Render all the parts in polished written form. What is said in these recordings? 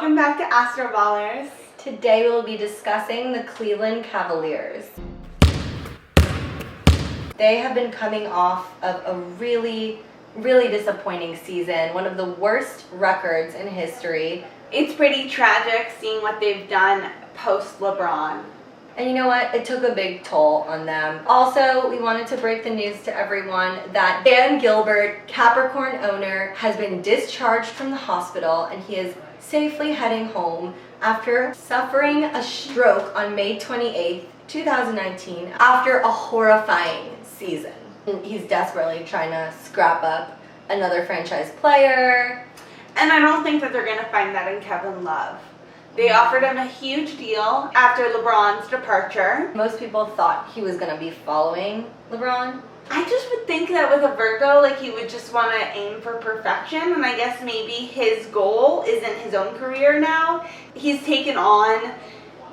welcome back to Astroballers. Today we'll be discussing the Cleveland Cavaliers. They have been coming off of a really disappointing season, one of the worst records in history. It's pretty tragic seeing what they've done post Lebron. And you know what? It took a big toll on them. Also, we wanted to break the news to everyone that Dan Gilbert, Capricorn owner, has been discharged from the hospital and he is safely heading home after suffering a stroke on May 28th, 2019, after a horrifying season. He's desperately trying to scrap up another franchise player. And I don't think that they're going to find that in Kevin Love. They offered him a huge deal after LeBron's departure. Most people thought he was going to be following LeBron. I just would think that with a Virgo, like, he would just want to aim for perfection, and I guess maybe his goal isn't his own career now. He's taken on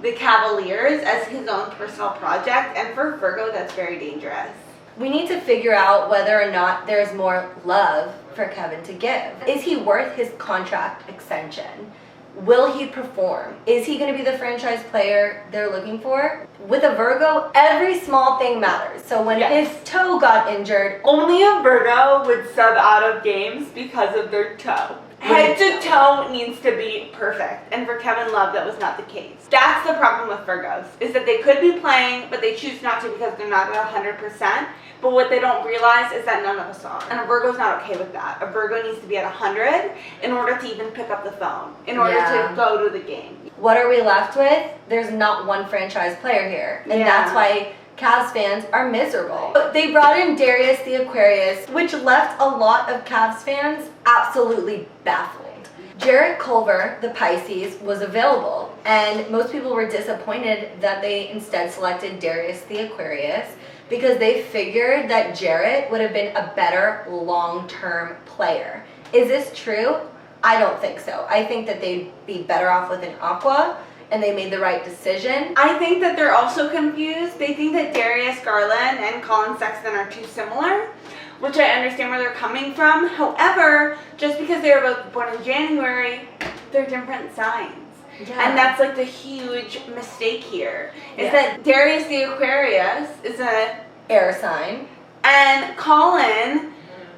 the Cavaliers as his own personal project, and for Virgo, that's very dangerous. We need to figure out whether or not there's more love for Kevin to give. Is he worth his contract extension? Will he perform? Is he going to be the franchise player they're looking for? With a Virgo, every small thing matters. So when his toe got injured, Only a Virgo would sub out of games because of their toe. Head to toe needs to be perfect. And for Kevin Love, that was not the case. That's the problem with Virgos, is that they could be playing, but they choose not to because they're not at 100%. But what they don't realize is that none of us are. And a Virgo's not okay with that. A Virgo needs to be at 100 in order to even pick up the phone, in order to go to the game. What are we left with? There's not one franchise player here. And that's why Cavs fans are miserable. They brought in Darrius the Aquarius, which left a lot of Cavs fans absolutely baffled. Jarrett Culver, the Pisces, was available, and most people were disappointed that they instead selected Darrius the Aquarius because they figured that Jarrett would have been a better long-term player. Is this true? I don't think so. I think that they'd be better off with an Aqua, and they made the right decision. I think that they're also confused. They think that Darius Garland and Collin Sexton are too similar, which I understand where they're coming from. However, just because they were both born in January, they're different signs. Yeah. And that's like the huge mistake here, is that Darrius the Aquarius is a air sign, and Collin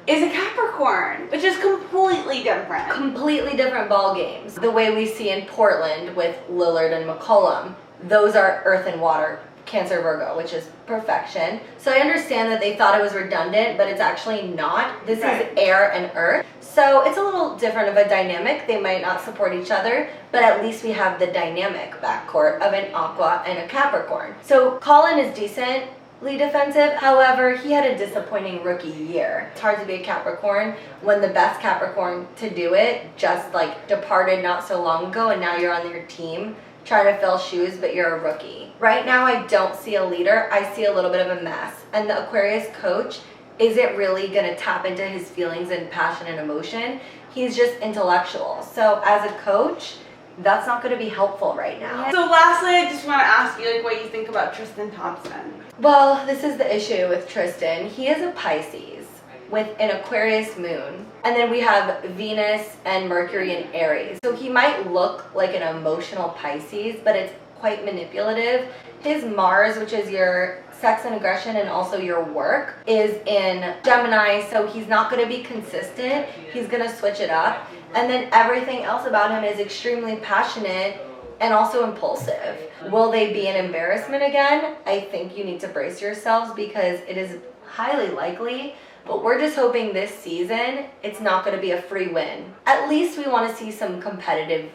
is a Capricorn, which is completely different. Completely different ball games. The way we see in Portland with Lillard and McCollum, those are earth and water, Cancer Virgo, which is perfection. So I understand that they thought it was redundant, but it's actually not. This is air and earth. So it's a little different of a dynamic. They might not support each other, but at least we have the dynamic backcourt of an Aqua and a Capricorn. So Collin is decently defensive. However, he had a disappointing rookie year. It's hard to be a Capricorn when the best Capricorn to do it just like departed not so long ago, and now you're on your team trying to fill shoes, but you're a rookie. Right now, I don't see a leader. I see a little bit of a mess. And the Aquarius coach isn't really gonna tap into his feelings and passion and emotion. He's just intellectual. So as a coach, that's not gonna be helpful right now. So lastly, I just wanna ask you, like, what you think about Tristan Thompson. Well, this is the issue with Tristan. He is a Pisces with an Aquarius moon. And then we have Venus and Mercury in Aries. So he might look like an emotional Pisces, but it's quite manipulative. His Mars, which is your sex and aggression and also your work, is in Gemini, so he's not going to be consistent. He's going to switch it up. And then everything else about him is extremely passionate and also impulsive. Will they be an embarrassment again? I think you need to brace yourselves because it is highly likely. But we're just hoping this season it's not going to be a free win. At least we want to see some competitive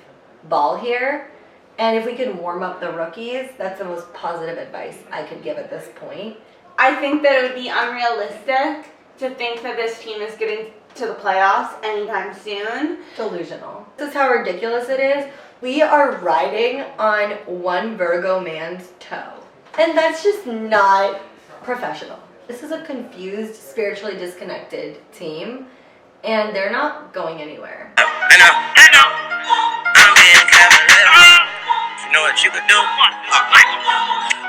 ball here. And if we can warm up the rookies, that's the most positive advice I could give at this point. I think that it would be unrealistic to think that this team is getting to the playoffs anytime soon. Delusional. This is how ridiculous it is. We are riding on one Virgo man's toe. And that's just not professional. This is a confused, spiritually disconnected team, and they're not going anywhere. I know. I'm being Cavalier. You know what you could do?